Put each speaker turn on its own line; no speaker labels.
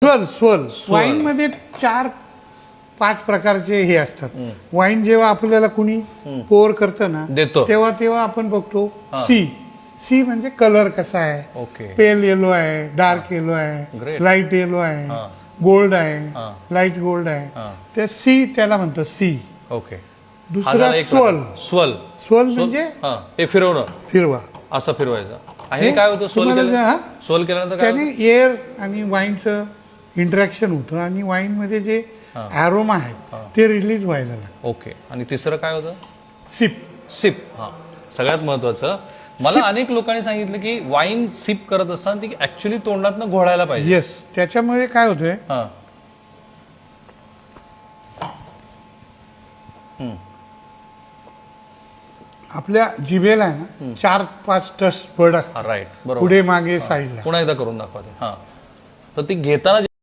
Swirl swirl wine मध्ये 4-5 प्रकारचे हे असतात. वाईन जेव्हा आपल्याला कुणी पोर करतं ना
देतो.
तेव्हा आपण बघतो सी म्हणजे कलर कसा आहे.
ओके.
पेल येलो आहे, डार्क येलो आहे,
Great.
लाईट येलो आहे, गोल्ड आहे, लाईट गोल्ड आहे. ते सी त्याला म्हणतो सी.
ओके.
दुसरा स्वर्ल.
स्वर्ल
स्वर्ल म्हणजे
हे फिरवणं,
फिरवा.
असं फिरवायचं. हे काय होतं स्वर्ल
तुम्हाला
केलं? स्वर्ल केल्यानंतर काय
त्याने एअर आणि वाईनचं इंटरॅक्शन होतं आणि वाईन मध्ये जे अरोमा आहेत ते रिलीज व्हायला लागतं.
ओके. आणि तिसरं काय होतं?
सिप.
सिप. हा, सगळ्यात महत्वाचं. मला अनेक लोकांनी सांगितलं की वाईन सिप करत असताना ती ऍक्च्युली तोंडातनं घोळायला पाहिजे.
येस, त्याच्यामुळे काय होतंय
हा.
आपल्या जिभेला आहे ना 4-5 टस्ट बर्ड असतात.
राईट, बरोबर.
पुढे मागे साईडला.
पुन्हा एकदा करून दाखवा ते. हा, तर ती घेताना